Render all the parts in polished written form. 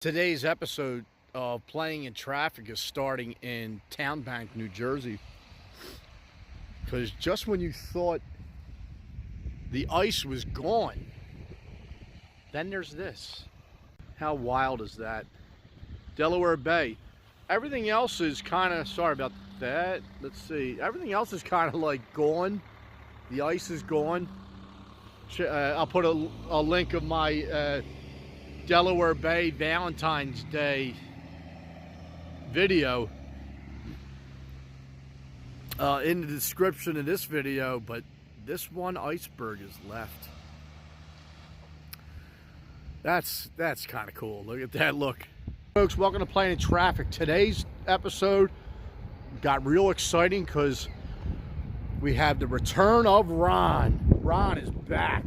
Today's episode of Playing in Traffic is starting in Townbank, New Jersey. Because just when you thought the ice was gone, then there's this. How wild is that? Delaware Bay. Everything else is kind of, sorry about that. Let's see. Everything else is kind of like gone. The ice is gone. I'll put a link of my Delaware Bay Valentine's Day video in the description of this video, but this one iceberg is left. That's kind of cool. Look at that. Look, folks, welcome to Playing in Traffic. Today's episode got real exciting because we have the return of Ron. Ron is back.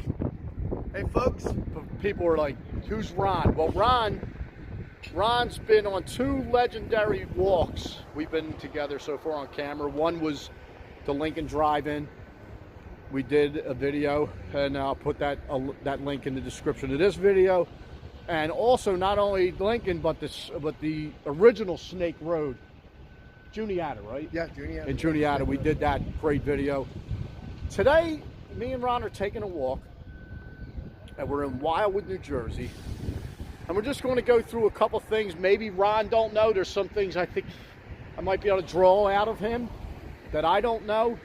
Hey folks, people are like, who's Ron? Well, Ron's been on two legendary walks. We've been together so far on camera. One was the Lincoln Drive-In. We did a video, and I'll put that link in the description of this video. And also, not only Lincoln, but the original Snake Road, Juniata, right? Yeah, Juniata. In Juniata, we did that great video. Today, me and Ron are taking a walk, and we're in Wildwood, New Jersey. And we're just going to go through a couple things. Maybe Ron don't know. There's some things I think I might be able to draw out of him that I don't know.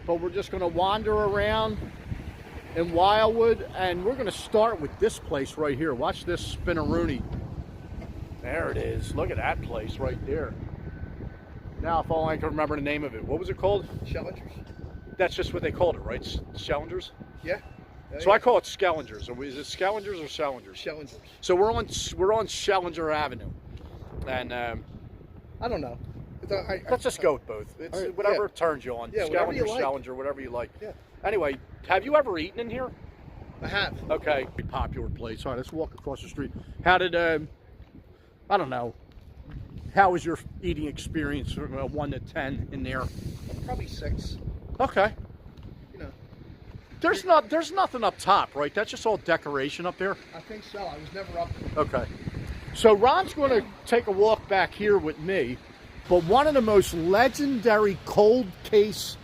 But we're just going to wander around in Wildwood, and we're going to start with this place right here. Watch this spinaroonie. There it is. Look at that place right there. Now, if only I can remember the name of it. What was it called? Schellingers. That's just what they called it, right? Schellingers? Yeah. So I call it Skellingers. Is it Skellingers or Schellingers? Schellingers. So we're on Schellinger Avenue, and I don't know. let's just go with both. It's right, whatever yeah. turns you on. Yeah, whatever you Schellinger, like. Schellinger, whatever you like. Yeah. Anyway, have you ever eaten in here? I have. Okay. Popular place. All right, let's walk across the street. How did I don't know. How was your eating experience from 1 to 10 in there? Probably 6. Okay. You know. There's nothing up top, right? That's just all decoration up there. I think so. I was never up. Okay. So Ron's going to take a walk back here with me, but one of the most legendary cold case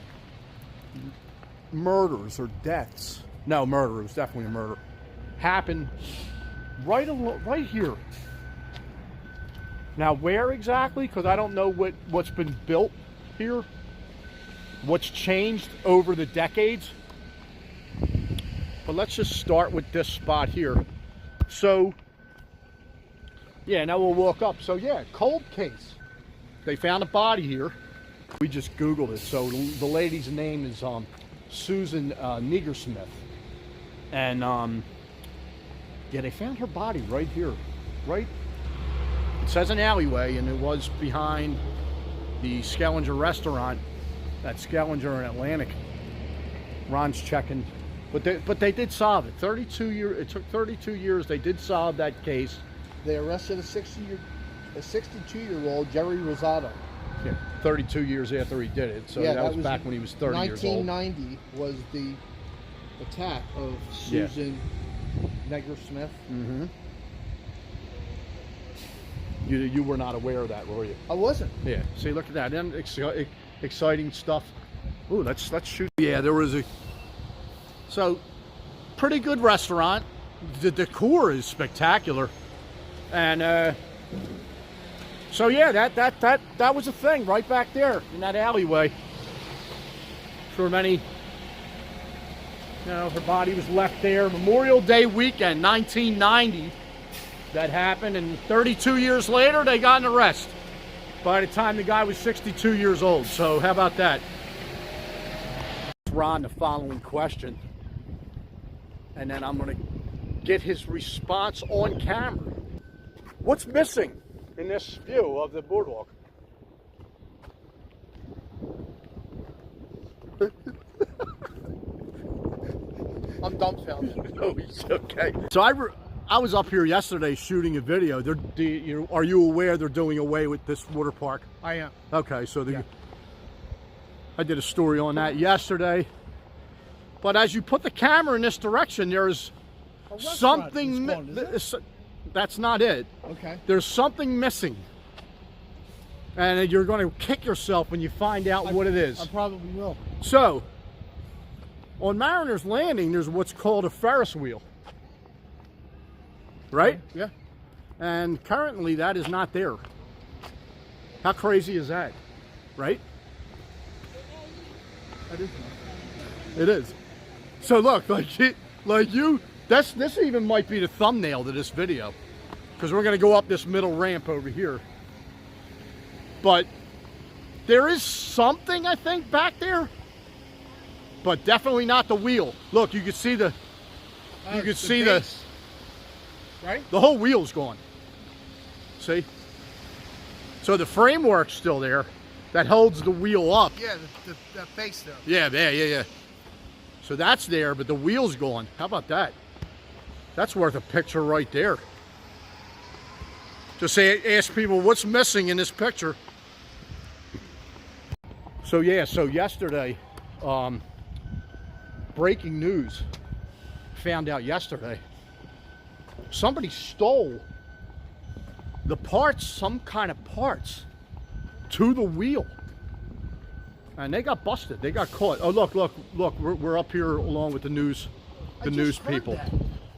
murders or deaths, no, murder, it was definitely a murder, happened right here. Now, where exactly? Because I don't know what's been built here, what's changed over the decades. But let's just start with this spot here. So, yeah, now we'll walk up. So, yeah, cold case. They found a body here. We just Googled it. So, the lady's name is Susan Negersmith. And, yeah, they found her body right here. Right? It says an alleyway, and it was behind the Schellinger restaurant at Schellinger in Atlantic. Ron's checking. But they did solve it. It took 32 years. They did solve that case. They arrested a 62-year-old Jerry Rosado. Yeah, 32 years after he did it. So yeah, that was back when he was 30 years old. 1990 was the attack of Susan Negersmith. Mm-hmm. You were not aware of that, were you? I wasn't. Yeah. See, look at that. Then exciting stuff. Ooh, let's shoot. Yeah, there was a. So, pretty good restaurant. The decor is spectacular, and so yeah, that was a thing right back there in that alleyway. For many, her body was left there. Memorial Day weekend, 1990, that happened, and 32 years later, they got an arrest. By the time the guy was 62 years old. So how about that? Ron the following question, and then I'm going to get his response on camera. What's missing in this view of the boardwalk? I'm dumbfounded. Oh, it's okay. So I was up here yesterday shooting a video. Are you aware they're doing away with this water park? I am. Okay, so Yeah. I did a story on that yesterday. But as you put the camera in this direction, there's something. That's not it. Okay. There's something missing. And you're going to kick yourself when you find out what it is. I probably will. So, on Mariner's Landing, there's what's called a Ferris wheel. Right? Yeah. And currently that is not there. How crazy is that? Right? That is nice. It is. So look, this even might be the thumbnail to this video, because we're going to go up this middle ramp over here. But there is something, I think, back there, but definitely not the wheel. Look, you can see the, base. Right? the whole wheel's gone. See? So the framework's still there that holds the wheel up. Yeah, the base there. Yeah. So that's there, but the wheel's gone. How about that? That's worth a picture right there. Just ask people what's missing in this picture. So yeah, so yesterday, breaking news, found out yesterday, somebody stole the parts, some kind of parts, to the wheel. And they got busted. They got caught. Oh, look, we're up here along with the news people. That.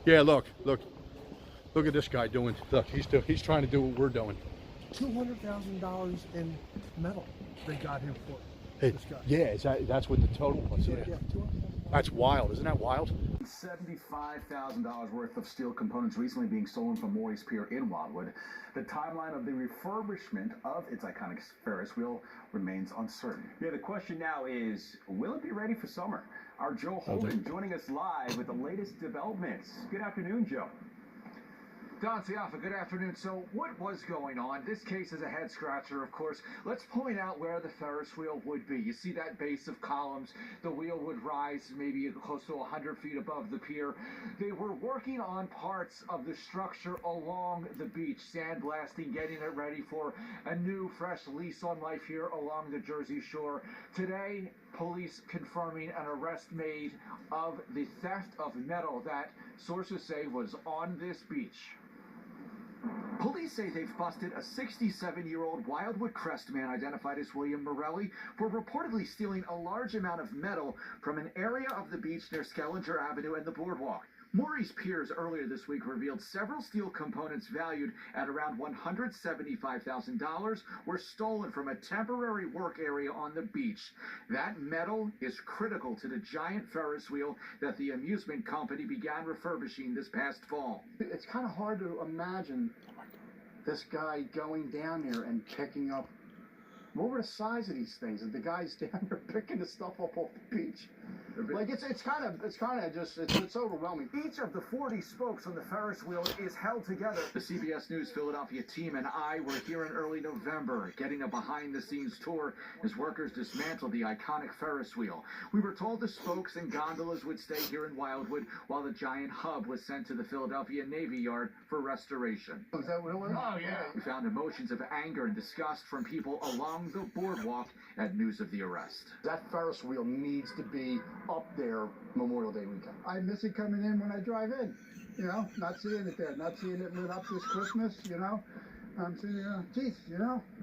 Yeah, look at this guy doing. Look, he's trying to do what we're doing. $200,000 in metal they got him for. Hey, This guy. yeah, that's what the total was. Yeah. Yeah, $200,000. That's wild, isn't that wild? $75,000 worth of steel components recently being stolen from Maury's Pier in Wildwood. The timeline of the refurbishment of its iconic Ferris wheel remains uncertain. Yeah, the question now is, will it be ready for summer? Our Joe Holden joining us live with the latest developments. Good afternoon, Joe. Don Ciaffa, good afternoon. So what was going on? This case is a head scratcher, of course. Let's point out where the Ferris wheel would be. You see that base of columns. The wheel would rise maybe close to 100 feet above the pier. They were working on parts of the structure along the beach, sandblasting, getting it ready for a new, fresh lease on life here along the Jersey Shore. Today, police confirming an arrest made of the theft of metal that sources say was on this beach. Police say they've busted a 67-year-old Wildwood Crest man identified as William Morelli for reportedly stealing a large amount of metal from an area of the beach near Skellinger Avenue and the boardwalk. Maury's Piers earlier this week revealed several steel components valued at around $175,000 were stolen from a temporary work area on the beach. That metal is critical to the giant Ferris wheel that the amusement company began refurbishing this past fall. It's kind of hard to imagine this guy going down there and picking up. What were the size of these things? And the guy's down there picking the stuff up off the beach. Like it's kind of just overwhelming. Each of the 40 spokes on the Ferris wheel is held together. The CBS News Philadelphia team and I were here in early November, getting a behind-the-scenes tour as workers dismantled the iconic Ferris wheel. We were told the spokes and gondolas would stay here in Wildwood, while the giant hub was sent to the Philadelphia Navy Yard for restoration. Is that what it was? Oh yeah. We found emotions of anger and disgust from people along the boardwalk at news of the arrest. That Ferris wheel needs to be up there Memorial Day weekend. I miss it coming in when I drive in, not seeing it there, not seeing it lit up this Christmas, I'm saying, geez,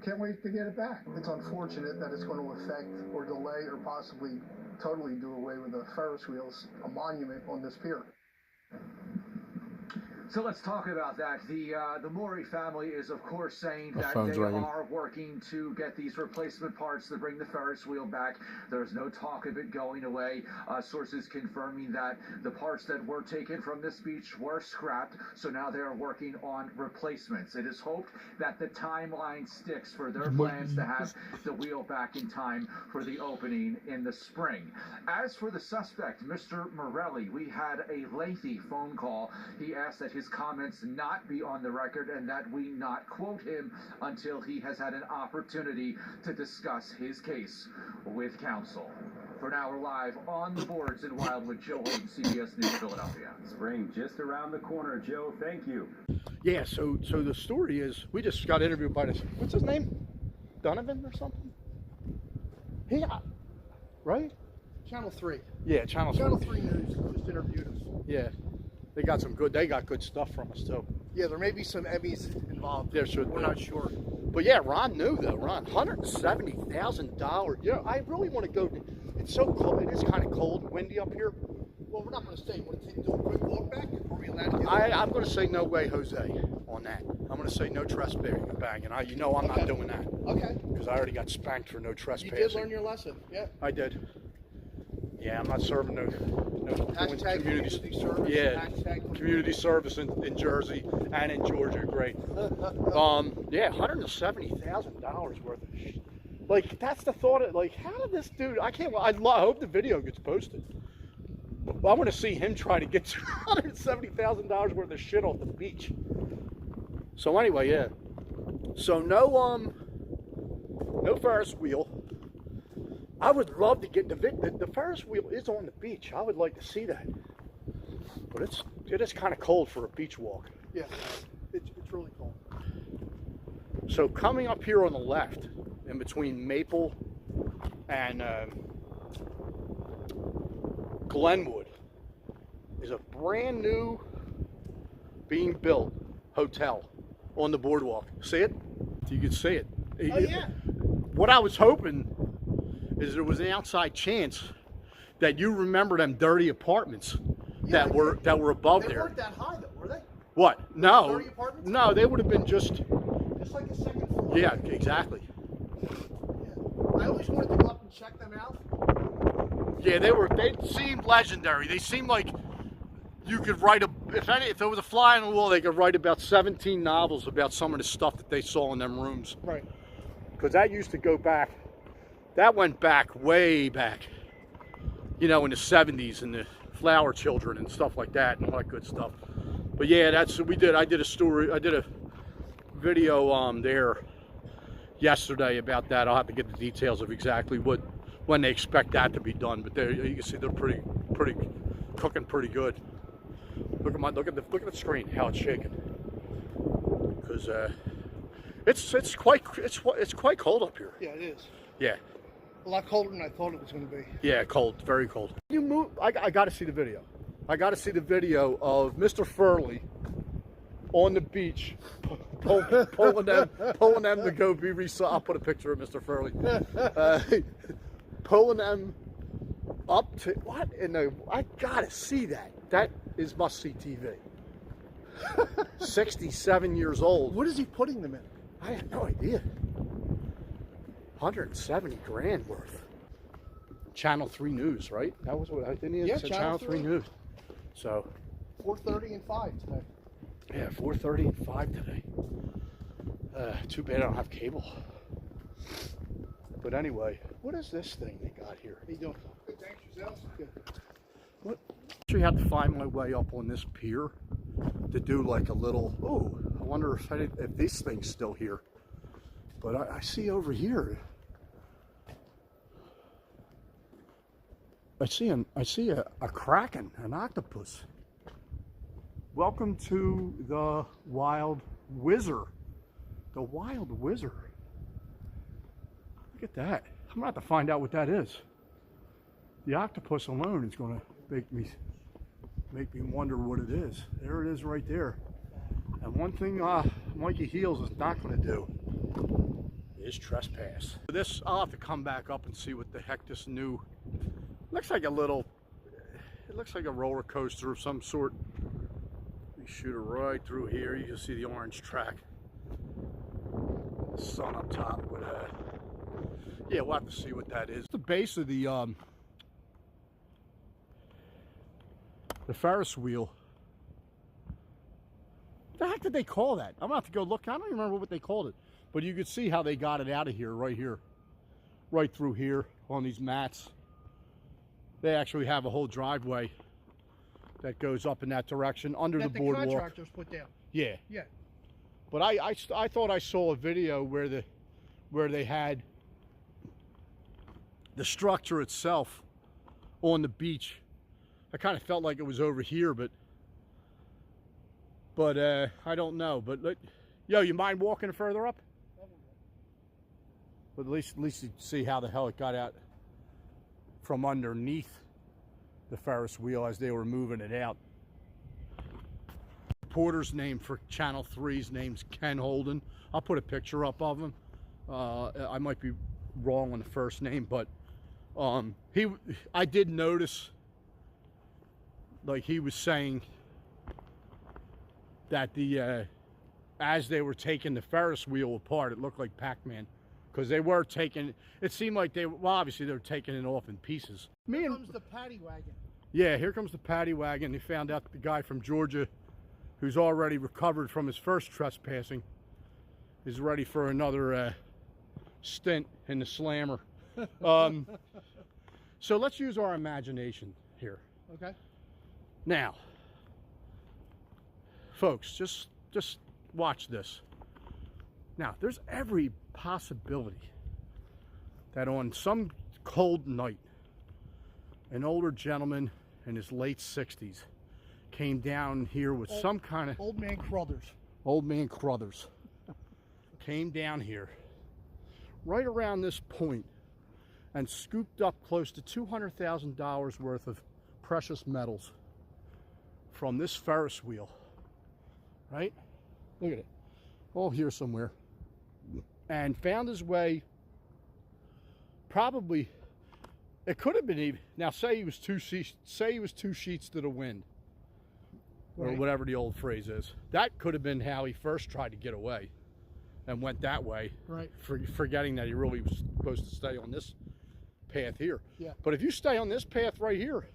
can't wait to get it back. It's unfortunate that it's going to affect or delay or possibly totally do away with the Ferris wheels, a monument on this pier. So let's talk about that. The Maury family is, of course, saying that they are working to get these replacement parts to bring the Ferris wheel back. There's no talk of it going away. Sources confirming that the parts that were taken from this beach were scrapped, so now they are working on replacements. It is hoped that the timeline sticks for their plans to have the wheel back in time for the opening in the spring. As for the suspect, Mr. Morelli, we had a lengthy phone call. He asked that his comments not be on the record and that we not quote him until he has had an opportunity to discuss his case with counsel. For now, we're live on the boards in Wildwood. Joe Holden, CBS News, Philadelphia. Spring just around the corner, Joe. Thank you. Yeah, so the story is, we just got interviewed by this, what's his name? Donovan or something? Yeah, right? Channel 3. Yeah, Channel 3. Channel 3 News just interviewed us. Yeah, they got good stuff from us too. Yeah, there may be some Emmys involved. There should We're be. not sure. But yeah, Ron knew though. Ron, $170,000. Yeah, I really want to go. It's so cold. It is kind of cold and windy up here. Well, we're not going to stay. Want to do a quick walk back? Are we allowed to get I'm going to say no way, Jose, on that. I'm going to say no trespassing. You know I'm not doing that. Okay. Because I already got spanked for no You trespassing. did learn your lesson. Yeah. I did. Yeah, I'm not serving no Hashtag community service. Yeah, Hashtag community service in Jersey and in Georgia. Great. Yeah, $170,000 worth of shit. Like, that's the thought of, like, how did this dude, I hope the video gets posted. I want to see him try to get $170,000 worth of shit off the beach. So anyway, yeah. So no Ferris wheel. I would love to get the Ferris wheel is on the beach. I would like to see that. But it is kind of cold for a beach walk. Yeah. It's really cold. So coming up here on the left, in between Maple and Glenwood, is a brand new being built hotel on the boardwalk. See it? You can see it. Oh yeah. What I was hoping is there was an outside chance that you remember them dirty apartments that were above They there. weren't that high though, were they? What? No. 30 apartments? No, they would have been just. Just like a second floor. Yeah, exactly. Yeah. I always wanted to go up and check them out. Yeah, they seemed legendary. They seemed like you could write if there was a fly on the wall, they could write about 17 novels about some of the stuff that they saw in them rooms. Right. Because that used to go back. That went back way back. You know, in the 70s and the Flower Children and stuff like that and all that good stuff. But yeah, that's what we did. I did a video there yesterday about that. I'll have to get the details of exactly when they expect that to be done. But there you can see they're pretty cooking pretty good. Look at the screen, how it's shaking. Because it's quite cold up here. Yeah, it is. Yeah. A lot colder than I thought it was going to be. Yeah, cold, very cold. You move. I got to see the video. I got to see the video of Mr. Furley on the beach, pulling them to go be recycled. I'll put a picture of Mr. Furley, pulling them up to what? I gotta see that. That is must see TV. 67 years old. What is he putting them in? I have no idea. 170 grand worth. Channel 3 News, right? That was what I didn't. Yeah, Channel 3 News. So 4:30 and 5 today. yeah, 4:30 and 5 today. Too bad I don't have cable. But anyway, what is this thing they got here? How you doing? Good, thanks. Yourself? Good. What? Actually, have to find my way up on this pier to do like a little. Oh, I wonder if this thing's still here. But I see over here. I see a kraken, an octopus. Welcome to the Wild Wizard. The Wild Wizard. Look at that. I'm gonna have to find out what that is. The octopus alone is gonna make me wonder what it is. There it is right there. And one thing Mikey Heels is not gonna do is trespass. This, I'll have to come back up and see what the heck this new, looks like a roller coaster of some sort. You shoot it right through here, you can see the orange track. The sun up top, but yeah, we'll have to see what that is. The base of the Ferris wheel. What the heck did they call that? I'm gonna have to go look. I don't even remember what they called it. But you could see how they got it out of here, right here. Right through here on these mats. They actually have a whole driveway that goes up in that direction under the boardwalk. The contractors put down. Yeah. Yeah. But I thought I saw a video where they had the structure itself on the beach. I kind of felt like it was over here, but I don't know. But yo, you mind walking further up? But at least you see how the hell it got out from underneath the Ferris wheel as they were moving it out. reporter's name for Channel 3's name's Ken Holden. I'll put a picture up of him. I might be wrong on the first name, but I did notice, like he was saying, that as they were taking the Ferris wheel apart, it looked like Pac-Man, because they were taking. It seemed like obviously they were taking it off in pieces. Here comes the paddy wagon. Yeah, here comes the paddy wagon. They found out the guy from Georgia, who's already recovered from his first trespassing, is ready for another stint in the slammer. So let's use our imagination here. Okay. Now, folks, just watch this. Now, there's every possibility that on some cold night, an older gentleman in his late 60s came down here with some kind of... Old man Crothers. Old man Crothers came down here right around this point and scooped up close to $200,000 worth of precious metals from this Ferris wheel, right? Look at it, all here somewhere, and found his way. Probably, it could have been even. Now, say he was two sheets to the wind, or whatever the old phrase is. That could have been how he first tried to get away, and went that way, right? Forgetting that he really was supposed to stay on this path here. Yeah. But if you stay on this path right here,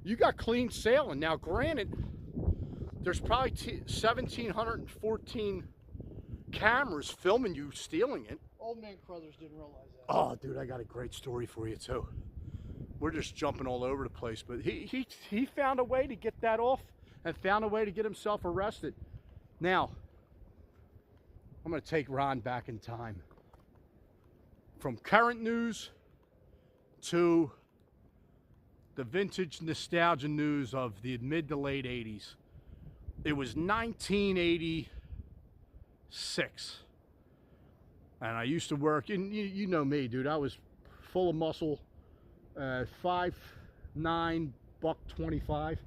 you got clean sailing. Now, granted, there's probably 1,714 cameras filming you stealing it. Old man Crothers didn't realize that. Oh, dude, I got a great story for you too. We're just jumping all over the place, but he found a way to get that off and found a way to get himself arrested. Now, I'm going to take Ron back in time. From current news to the vintage nostalgia news of the mid to late 80s. It was 1986. And I used to work, and you know me, dude. I was full of muscle, 5'9", $125.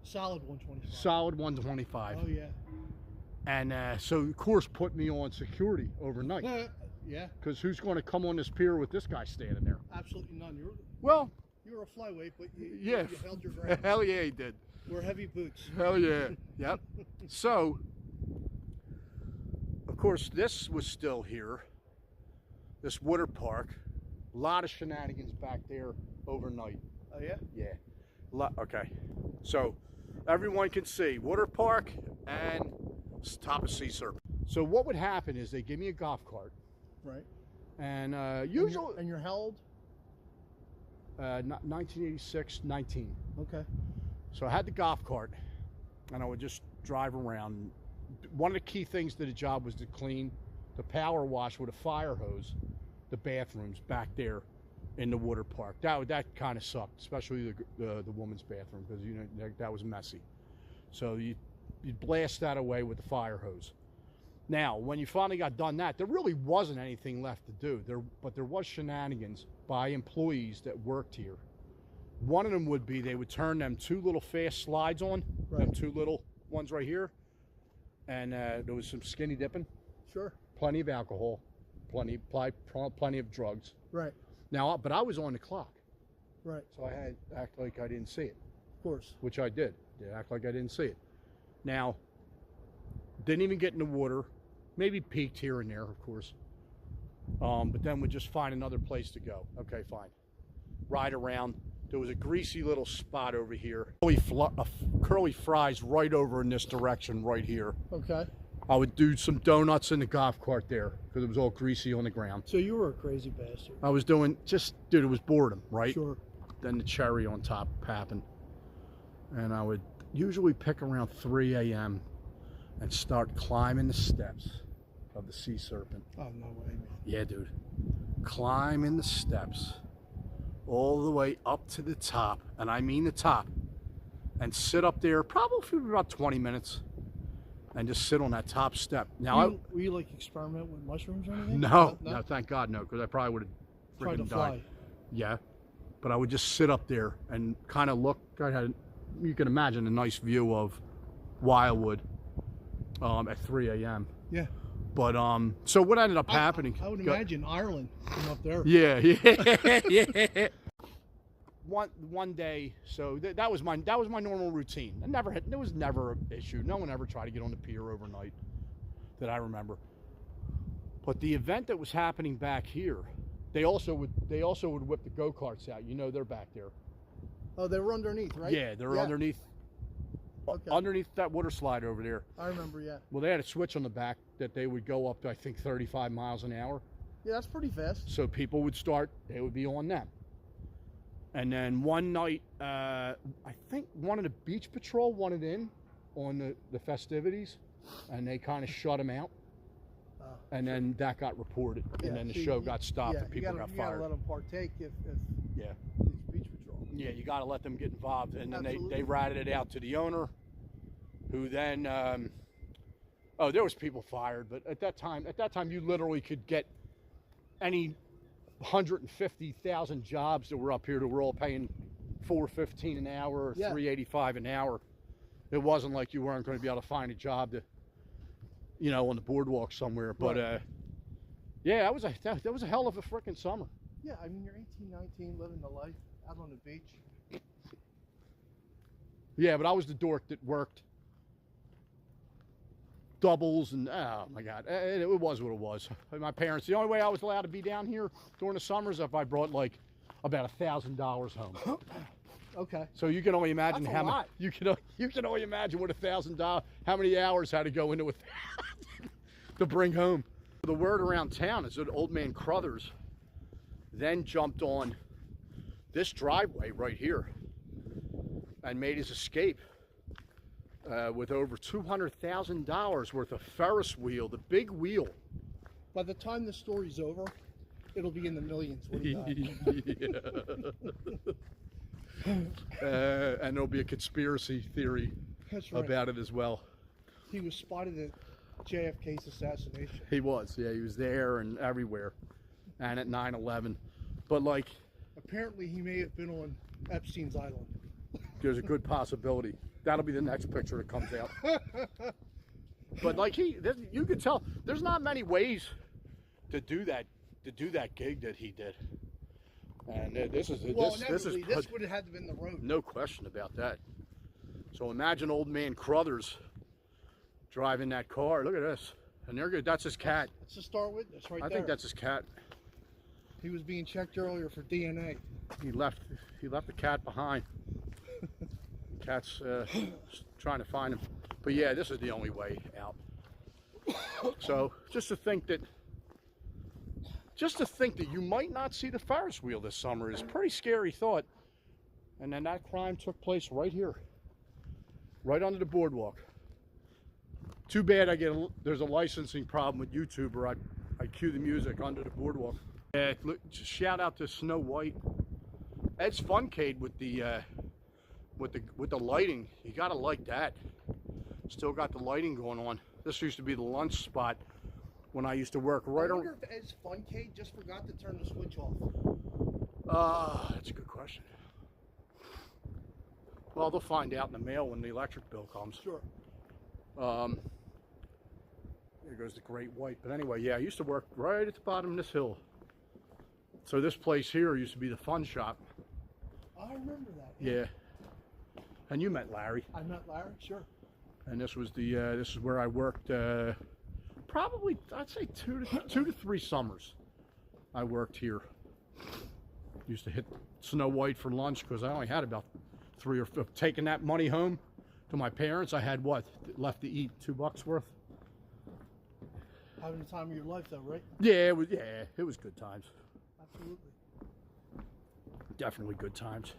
Solid 125. Solid 125. Oh, yeah. And so, of course, put me on security overnight. Yeah. Because who's going to come on this pier with this guy standing there? Absolutely none. You were a flyweight, but you held your ground. Hell yeah, he did. We're heavy boots. Hell yeah. Yep. So, of course, this was still here. This water park. A lot of shenanigans back there overnight. Oh, yeah? Yeah. Okay. So, everyone can see water park and top of sea serpent. So, what would happen is they give me a golf cart. Right. And usually... And you're held? 1986, 19. Okay. So I had the golf cart, and I would just drive around. One of the key things to the job was to clean the power wash with a fire hose, the bathrooms back there in the water park. That kind of sucked, especially the woman's bathroom, because that was messy. So you'd blast that away with the fire hose. Now, when you finally got done that, there really wasn't anything left to do. But there was shenanigans by employees that worked here. One of them would be they would turn them two little fast slides on, them two little ones right here, and there was some skinny dipping. Sure. Plenty of alcohol, plenty of drugs. Right. Now, but I was on the clock. Right. So I had to act like I didn't see it. Of course. Which I did. Act like I didn't see it. Now, didn't even get in the water. Maybe peeked here and there, of course. But then we'd just find another place to go. Okay, fine. Ride around. There was a greasy little spot over here. Curly fries right over in this direction right here. Okay. I would do some donuts in the golf cart there because it was all greasy on the ground. So you were a crazy bastard. I was doing dude, it was boredom, right? Sure. Then the cherry on top happened. And I would usually pick around 3 a.m. and start climbing the steps of the sea serpent. Oh, no way, man. Yeah, dude. Climbing the steps all the way up to the top, and I mean the top, and sit up there probably for about 20 minutes and just sit on that top step. Now, were you like experiment with mushrooms or anything? No, thank God, no, because I probably would have tried to died. fly. Yeah, but I would just sit up there and kind of look. I had, you can imagine, a nice view of Wildwood at 3 a.m. Yeah. But so what ended up happening? I would imagine Ireland from up there. Yeah, yeah. One day, so that was my normal routine. There was never an issue. No one ever tried to get on the pier overnight that I remember. But the event that was happening back here, they also would whip the go-karts out. You know, they're back there. Oh, they were underneath, right? Yeah, they're underneath. Okay. Underneath that water slide over there. I remember, yeah. Well, they had a switch on the back that they would go up to, I think, 35 miles an hour. Yeah, that's pretty fast. So people would start, they would be on them. And then one night, I think one of the beach patrol wanted in on the festivities, and they kind of shut them out. And then that got reported, and then the show got stopped, and people got fired. You gotta let them partake if yeah. it's beach patrol. Yeah, you gotta let them get involved, and then they ratted it out to the owner, who then, there was people fired, but at that time you literally could get any 150,000 jobs that were up here that were all paying $4.15 an hour or $3.85 an hour. It wasn't like you weren't going to be able to find a job to, on the boardwalk somewhere. But yeah, that was a hell of a freaking summer. Yeah, I mean, you're 18, 19, living the life out on the beach. Yeah, but I was the dork that worked doubles, and oh my God, it was what it was. My parents, the only way I was allowed to be down here during the summers if I brought like about $1,000 home. Okay. So you can only imagine That's how a lot. you can only imagine what $1,000, how many hours had to go into it to bring home. The word around town is that old man Crothers then jumped on this driveway right here and made his escape. With over $200,000 worth of Ferris wheel, the big wheel. By the time the story's over, it'll be in the millions. What do you got? And there'll be a conspiracy theory about it as well. He was spotted at JFK's assassination. He was, yeah, he was there and everywhere, and at 9/11. But like, apparently he may have been on Epstein's Island. There's a good possibility. That'll be the next picture that comes out. But like you can tell, there's not many ways to do that gig that he did. And this would have had to been the road. No question about that. So imagine old man Crothers driving that car. Look at this, and that's his cat. That's to start with. That's right there. I think that's his cat. He was being checked earlier for DNA. He left the cat behind. Cat's trying to find him, but yeah, this is the only way out. So just to think that you might not see the Ferris wheel this summer is a pretty scary thought. And then that crime took place right here, right under the boardwalk. Too bad there's a licensing problem with YouTube, or I cue the music under the boardwalk. Yeah, just shout out to Snow White. Ed's Funcade with the lighting. You gotta like that. Still got the lighting going on. This used to be the lunch spot when I used to work right on. I wonder if Ed's Funcade just forgot to turn the switch off. That's a good question. Well, they'll find out in the mail when the electric bill comes. Sure. There goes the Great White. But anyway, yeah, I used to work right at the bottom of this hill. So this place here used to be the fun shop. I remember that. Yeah. And you met Larry. I met Larry, sure. And this was this is where I worked. Probably, I'd say two to three summers. I worked here. Used to hit Snow White for lunch because I only had about 3 or 4. Taking that money home to my parents, I had what left to eat, $2 worth. Having the time of your life, though, right? Yeah, it was good times. Absolutely. Definitely good times.